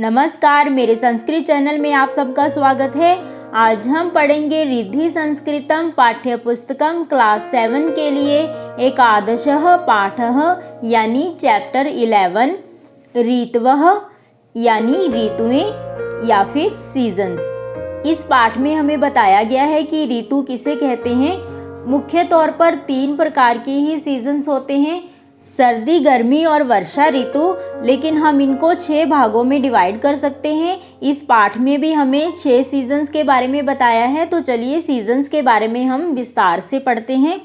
नमस्कार, मेरे संस्कृत चैनल में आप सबका स्वागत है। आज हम पढ़ेंगे रिद्धि संस्कृतम पाठ्य पुस्तकम क्लास 7 के लिए एकादशः पाठः यानी चैप्टर 11 ऋतवः यानी ऋतुएं या फिर सीजन्स। इस पाठ में हमें बताया गया है कि ऋतु किसे कहते हैं। मुख्य तौर पर 3 प्रकार के ही सीजन्स होते हैं, सर्दी, गर्मी और वर्षा ऋतु, लेकिन हम इनको 6 भागों में डिवाइड कर सकते हैं। इस पाठ में भी हमें 6 सीजन्स के बारे में बताया है, तो चलिए सीजन्स के बारे में हम विस्तार से पढ़ते हैं।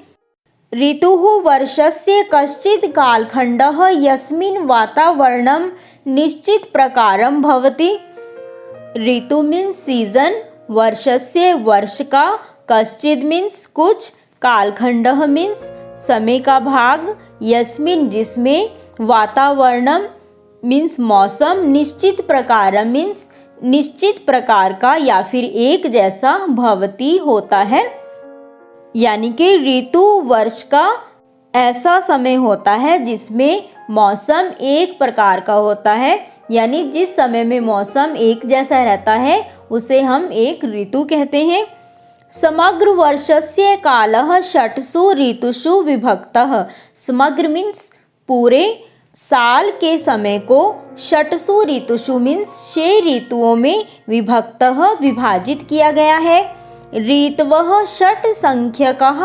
ऋतुः वर्षस्य कश्चित् कालखण्डः यस्मिन् वातावरणं निश्चित प्रकारं भवति। ऋतु मीन्स सीजन, वर्षस्य वर्ष का, कश्चित् मीन्स कुछ, कालखण्डः मीन्स समय का भाग, यस्मिन जिसमें, वातावरणम मीन्स मौसम, निश्चित प्रकार मीन्स निश्चित प्रकार का या फिर एक जैसा, भवती होता है। यानी कि ऋतु वर्ष का ऐसा समय होता है जिसमें मौसम एक प्रकार का होता है, यानी जिस समय में मौसम एक जैसा रहता है उसे हम एक ऋतु कहते हैं। समग्र वर्षस्य कालः षट्सु ऋतुषु विभक्तः। समग्र मीन्स पूरे साल के समय को, षट्सु ऋतुषु मीन्स 6 ऋतुओं में विभक्तः विभाजित किया गया है। ऋतवः षट् संख्यकः।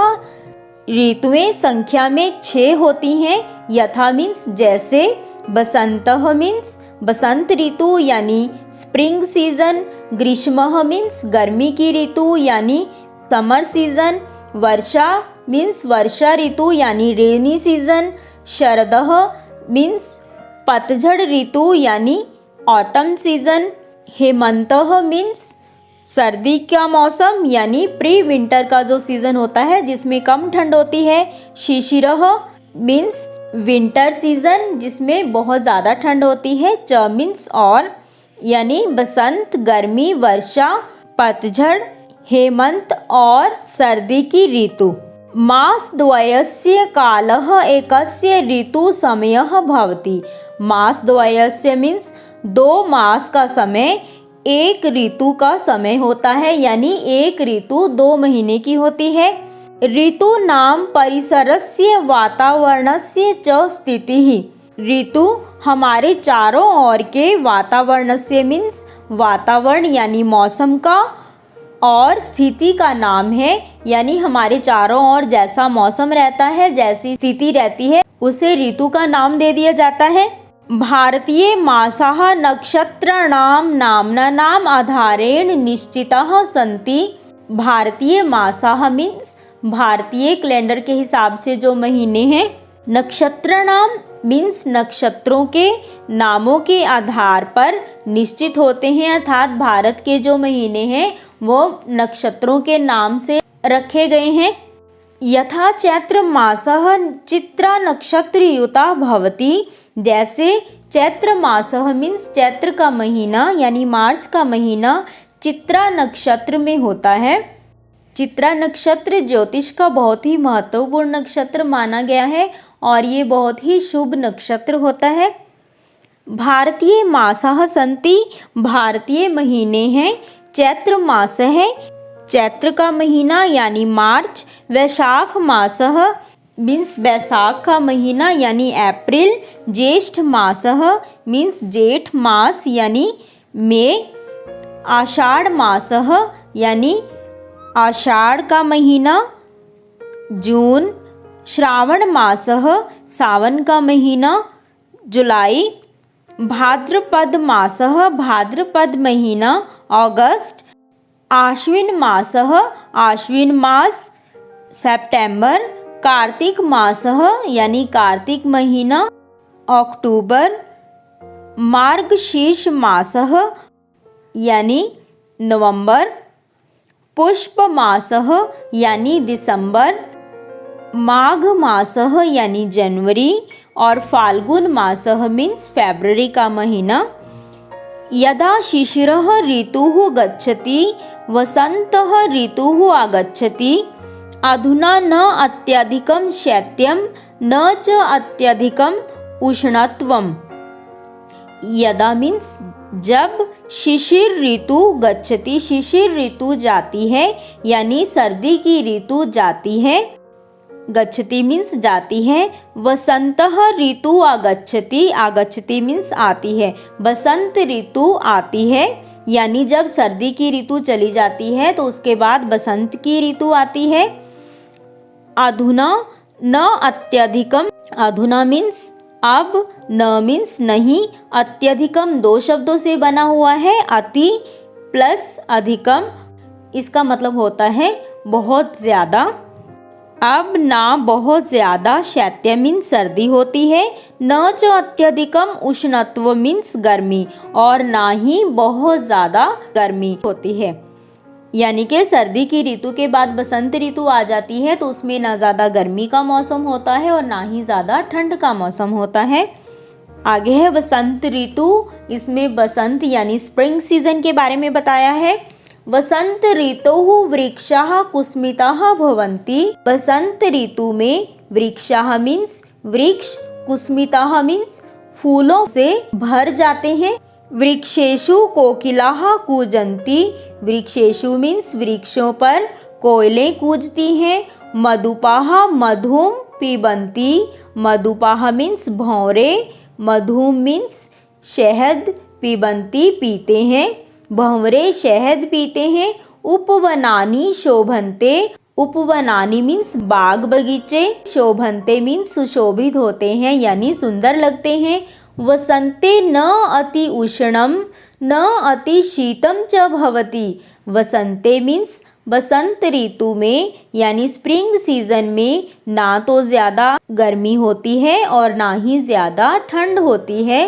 ऋतुएं संख्या में 6 होती हैं। यथा मीन्स जैसे, बसंतः मीन्स बसंत ऋतु यानी स्प्रिंग सीजन, ग्रीष्मः मीन्स गर्मी की ऋतु यानी समर सीजन, वर्षा मीन्स वर्षा ऋतु यानी रेनी सीजन, शरदः मीन्स पतझड़ ऋतु यानी ऑटम सीजन, हेमंतः मीन्स सर्दी का मौसम यानी प्री विंटर का जो सीजन होता है जिसमें कम ठंड होती है, शिशिरः मीन्स विंटर सीजन जिसमें बहुत ज़्यादा ठंड होती है, च मीन्स और यानी बसंत, गर्मी, वर्षा, पतझड़, हेमंत और सर्दी की ऋतु। मासद्वयस्य कालः एकस्य ऋतु समयः भवति। मासद्वयस्य मीन्स 2 मास का समय एक ऋतु का समय होता है, यानी एक ऋतु 2 महीने की होती है। ऋतु नाम परिसरस्य वातावरणस्य च स्थितिः। ऋतु हमारे चारों ओर के वातावरण से मीन्स वातावरण यानी मौसम का, और स्थिति का नाम है, यानी हमारे चारों ओर जैसा मौसम रहता है, जैसी स्थिति रहती है, उसे ऋतु का नाम दे दिया जाता है। भारतीय मासाः नक्षत्राणां नाम्नानाम् आधारेण निश्चिताः सन्ति। भारतीय मासाः मीन्स भारतीय कैलेंडर के हिसाब से जो महीने हैं, नक्षत्राणाम मीन्स नक्षत्रों के नामों के आधार पर निश्चित होते हैं, अर्थात भारत के जो महीने हैं वो नक्षत्रों के नाम से रखे गए हैं। यथा चैत्र मासः चित्रा नक्षत्रयुता भवति। जैसे चैत्र मासः मीन्स चैत्र का महीना यानी मार्च का महीना चित्रा नक्षत्र में होता है। चित्रा नक्षत्र ज्योतिष का बहुत ही महत्वपूर्ण नक्षत्र माना गया है और ये बहुत ही शुभ नक्षत्र होता है। भारतीय मासाः सन्ति। भारतीय महीने हैं। चैत्र मास है चैत्र का महीना यानी मार्च। वैशाख मासः मीन्स बैसाख का महीना यानी अप्रैल। ज्येष्ठ मासः मीन्स जेठ मास यानी मई। आषाढ़ मासः यानी आषाढ़ का महीना जून। श्रावण मासः सावन का महीना जुलाई। भाद्रपद मासः भाद्रपद महीना अगस्त। आश्विन मासः आश्विन मास सितंबर। कार्तिक मासः यानी कार्तिक महीना अक्टूबर। मार्गशीर्ष मासः यानी नवंबर। पुष्प मासः यानी दिसंबर। माघ मासः यानी जनवरी और फाल्गुन मासः मीन्स फरवरी का महीना। यदा शिशिरः ऋतुः गच्छति वसन्तः ऋतुः आगच्छति। अधुना न अत्यधिकं शैत्यं न च अत्यधिकं उष्णत्वम्। यदा मीन्स जब शिशिर ऋतु गच्छति, शिशिर ऋतु जाती है यानी सर्दी की ऋतु जाती है, गच्छति मीन्स जाती है। वसंतः ऋतु आगच्छति, आगच्छति मीन्स आती है, बसंत ऋतु आती है यानी जब सर्दी की ऋतु चली जाती है तो उसके बाद बसंत की ऋतु आती है। अधुना न अत्यधिकम, अधुना मीन्स अब, न मीन्स नहीं, अत्यधिकम दो शब्दों से बना हुआ है, अति प्लस अधिकम, इसका मतलब होता है बहुत ज़्यादा। अब ना बहुत ज़्यादा शैत्य मीन्स सर्दी होती है, न च अत्यधिकम उष्णत्व मीन्स गर्मी, और ना ही बहुत ज़्यादा गर्मी होती है। यानी कि सर्दी की ऋतु के बाद बसंत ऋतु आ जाती है तो उसमें ना ज़्यादा गर्मी का मौसम होता है और ना ही ज़्यादा ठंड का मौसम होता है। आगे है बसंत ऋतु, इसमें बसंत यानी स्प्रिंग सीजन के बारे में बताया है। वसंत ऋतोः वृक्षाः कुस्मिताः भवन्ति, बसंत ऋतु में वृक्षाः मीन्स वृक्ष, कुस्मिताः मीन्स फूलों से भर जाते हैं। वृक्षेषु कोकिलाः कूजन्ति, वृक्षेषु मीन्स वृक्षों पर कोयलें कूजती हैं। मधुपाः मधुम पिबन्ति, मधुपाः मीन्स भौरे, मधुम मीन्स शहद, पिबन्ति पीते हैं, भंवरे शहद पीते हैं। उपवनानि शोभन्ते, उपवनानि मीन्स बाग बगीचे, शोभन्ते मीन्स सुशोभित होते हैं यानी सुंदर लगते हैं। वसंते न अति उष्णम न अति शीतम च भवति, वसंते मीन्स बसंत ऋतु में यानी स्प्रिंग सीजन में ना तो ज़्यादा गर्मी होती है और ना ही ज़्यादा ठंड होती है।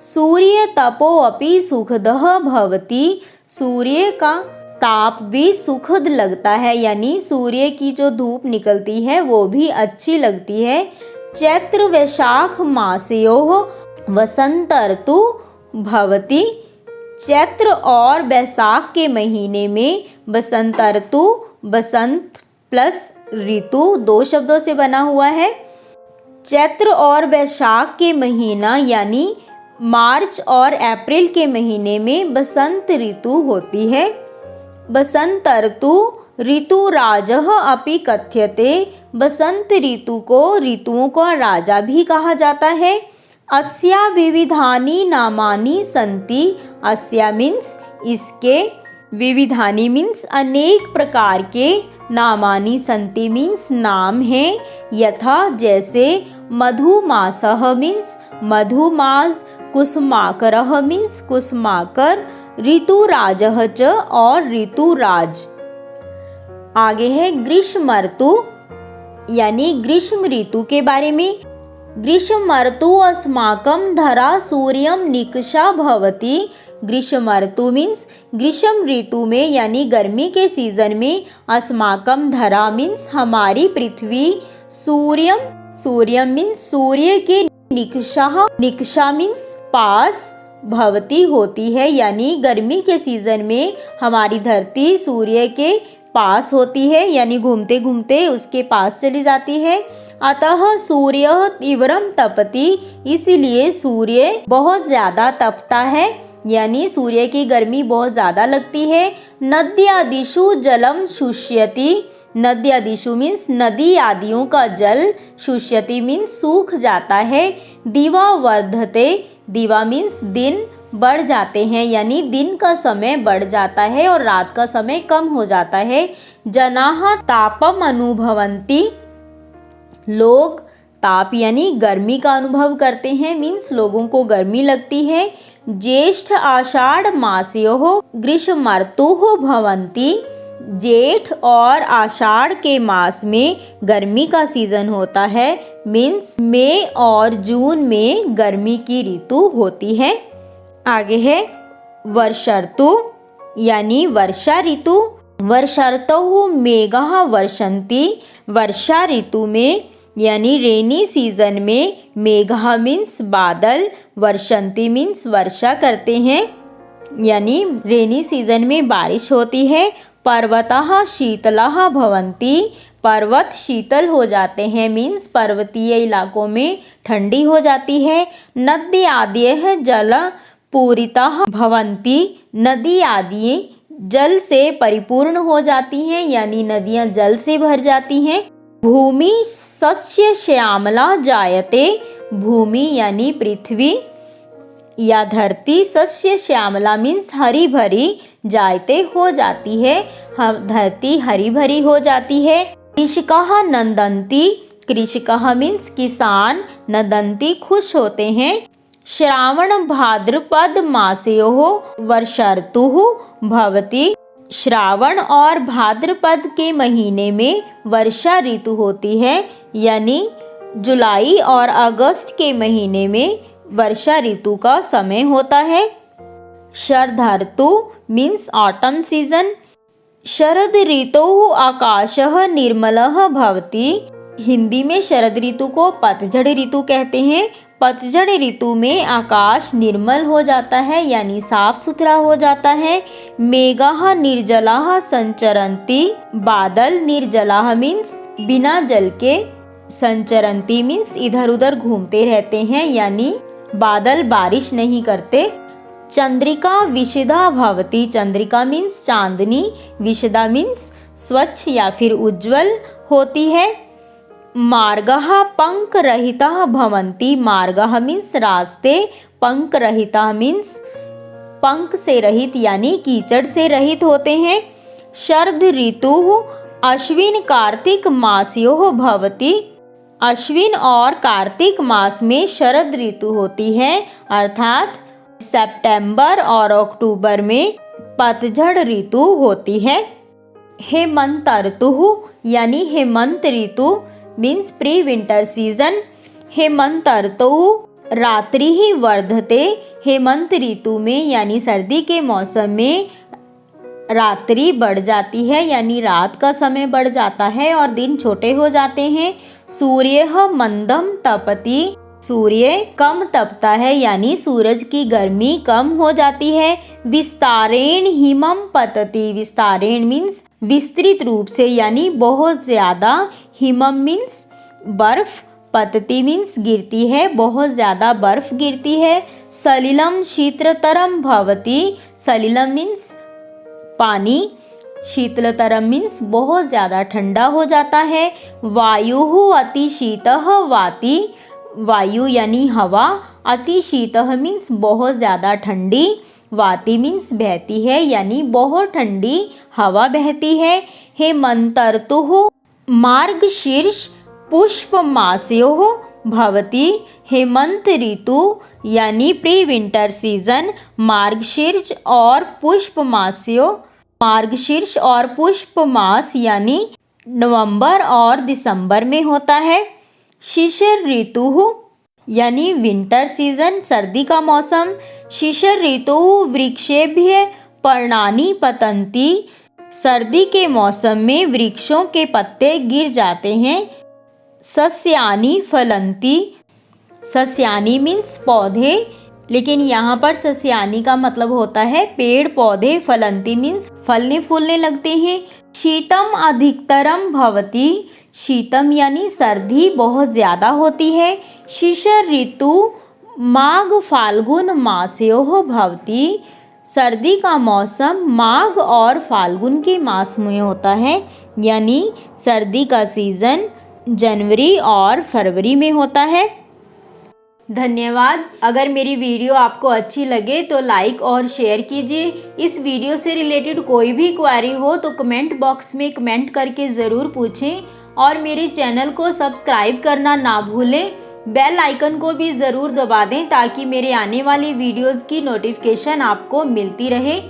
सूर्य तपो अपि सुखदः भवति, सूर्य का ताप भी सुखद लगता है यानी सूर्य की जो धूप निकलती है वो भी अच्छी लगती है। चैत्र वैशाख मासयोः वसंत ऋतु भवति, चैत्र और बैसाख के महीने में बसंत ऋतु, बसंत प्लस ऋतु दो शब्दों से बना हुआ है। चैत्र और बैसाख के महीना यानी मार्च और अप्रैल के महीने में बसंत ऋतु होती है। बसंत ऋतु ऋतुराजः अपि कथ्यते, बसंत ऋतु को ऋतुओं का राजा भी कहा जाता है। अस्या विविधानि नामानि सन्ति, अस्या मीन्स इसके, विविधानि मीन्स अनेक प्रकार के, नामानि सन्ति मीन्स नाम हैं, यथा जैसे मधुमासः मीन्स मधुमास, कुसुमाकरः मीन्स कुसुमाकर, ऋतुराजः च और ऋतुराज। आगे है ग्रीष्म ऋतु यानी ग्रीष्म ऋतु के बारे में। ग्रीष्म ऋतु अस्माकं धरा सूर्यं निकषा भवति, ग्रीष्म ऋतु मीन्स ग्रीष्म ऋतु में यानी गर्मी के सीजन में, अस्माकं धरा मीन्स हमारी पृथ्वी, सूर्यम, सूर्यम मीन्स सूर्य के, निकषा, निकषा मीन्स पास, भवती होती है यानी गर्मी के सीजन में हमारी धरती सूर्य के पास होती है यानी घूमते घूमते उसके पास चली जाती है। अतः सूर्य तीव्रम तपति, इसलिए सूर्य बहुत ज़्यादा तपता है यानी सूर्य की गर्मी बहुत ज़्यादा लगती है। नद्यादिषु जलम शुष्यति, नद्यादिषु मीन्स नदी आदियों का जल, शुष्यति मीन्स सूख जाता है। दिवा वर्धते, दिवा मीन्स दिन, बढ़ जाते हैं यानी दिन का समय बढ़ जाता है और रात का समय कम हो जाता है। जनाः तापम अनुभवन्ति, लोग ताप यानी गर्मी का अनुभव करते हैं, मीन्स लोगों को गर्मी लगती है। ज्येष्ठ आषाढ़ मासयोः ग्रीष्म ऋतुः भवन्ति, जेठ और आषाढ़ के मास में गर्मी का सीजन होता है, मीन्स मई और जून में गर्मी की ऋतु होती है। आगे है वर्षा ऋतु यानी वर्षा ऋतु। वर्षा ऋतुः मेघाः वर्षन्ति, वर्षा ऋतु में यानी रेनी सीजन में मेघा मीन्स बादल, वर्षन्ति मीन्स वर्षा करते हैं यानी रेनी सीजन में बारिश होती है। पर्वताः शीतलाः भवन्ति, पर्वत शीतल हो जाते हैं मीन्स पर्वतीय इलाकों में ठंडी हो जाती है। नद्याद्यः जल पूरितः भवन्ति, नदी आदि जल से परिपूर्ण हो जाती हैं, यानी नदियां जल से भर जाती हैं। भूमि सस्य श्यामला जायते, भूमि यानी पृथ्वी या धरती सस्य श्यामला मीन्स हरी भरी, जायते हो जाती है, धरती हरी भरी हो जाती है। कृषकः नंदन्ति, कृषकः मीन्स किसान, नंदन्ति खुश होते हैं। श्रावण भाद्रपद मासयोः वर्षा ऋतुः भवति, श्रावण और भाद्रपद के महीने में वर्षा ऋतु होती है, यानी जुलाई और अगस्त के महीने में वर्षा ऋतु का समय होता है। शरद ऋतु मीन्स ऑटम सीजन। शरद ऋतु आकाशः निर्मलः भवति, हिंदी में शरद ऋतु को पतझड़ ऋतु कहते हैं। पतझड़ ऋतु में आकाश निर्मल हो जाता है, यानी साफ सुथरा हो जाता है। मेघाः निर्जलाः संचरन्ति, बादल निर्जलाः मीन्स बिना जल के, संचरन्ति मीन्स इधर उधर घूमते रहते हैं, यानी बादल बारिश नहीं करते। चंद्रिका विशदा भवति, चंद्रिका मीन्स चांदनी, विशदा मीन्स स्वच्छ या फिर उज्जवल होती है। मार्गः पंक रहितः भवन्ति, मार्गः मीन्स रास्ते, पंक रहितः मीन्स पंक से रहित यानी कीचड़ से रहित होते हैं। शरद ऋतु अश्विन कार्तिक मासयोः भवति, अश्विन और कार्तिक मास में शरद ऋतु होती है, अर्थात सितंबर और अक्टूबर में पतझड़ ऋतु होती है। हेमंत ऋतु यानी हेमंत ऋतु मीन्स प्री विंटर सीजन। हेमंत ऋतु रात्रि ही वर्धते, हेमंत ऋतु में यानी सर्दी के मौसम में रात्रि बढ़ जाती है, यानी रात का समय बढ़ जाता है और दिन छोटे हो जाते हैं। सूर्यः मंदम तपति, सूर्य कम तपता है, यानी सूरज की गर्मी कम हो जाती है। विस्तारेण हिमम पतति, विस्तारेण मीन्स विस्तृत रूप से यानी बहुत ज्यादा, हिमम मीन्स बर्फ, पतति मीन्स गिरती है, बहुत ज्यादा बर्फ गिरती है। सलिलम शीतलतरम भवति, सलिलम मीन्स पानी, शीतलतरम मीन्स बहुत ज्यादा ठंडा हो जाता है। वायुः अतिशीतः वाति, वायु यानी हवा, अतिशीतः मीन्स बहुत ज्यादा ठंडी, वाति मीन्स बहती है, यानी बहुत ठंडी हवा बहती है। हेमंत ऋतुः मार्गशीर्ष पुष्पमासयोः भवति, हेमंत ऋतु यानी प्री विंटर सीजन मार्गशीर्ष और पुष्पमास्यो, मार्गशीर्ष और पुष्पमास यानी नवंबर और दिसंबर में होता है। शिशिर ऋतु यानी विंटर सीजन सर्दी का मौसम। शिशिर ऋतु वृक्षेभ्य पर्णानि पतन्ति, सर्दी के मौसम में वृक्षों के पत्ते गिर जाते हैं। सस्यानि फलन्ति, सस्यानि मीन्स पौधे, लेकिन यहाँ पर सस्यानि का मतलब होता है पेड़ पौधे, फलन्ति मीन्स फलने फूलने लगते हैं। शीतम अधिकतरम भवति, शीतम यानी सर्दी बहुत ज़्यादा होती है। शिशिर ऋतु माघ फाल्गुन मासयोः भवति, सर्दी का मौसम माघ और फाल्गुन के मास में होता है, यानी सर्दी का सीज़न जनवरी और फरवरी में होता है। धन्यवाद। अगर मेरी वीडियो आपको अच्छी लगे तो लाइक और शेयर कीजिए। इस वीडियो से रिलेटेड कोई भी क्वेरी हो तो कमेंट बॉक्स में कमेंट करके ज़रूर पूछें और मेरे चैनल को सब्सक्राइब करना ना भूलें। बेल आइकन को भी ज़रूर दबा दें ताकि मेरे आने वाली वीडियोज़ की नोटिफिकेशन आपको मिलती रहे।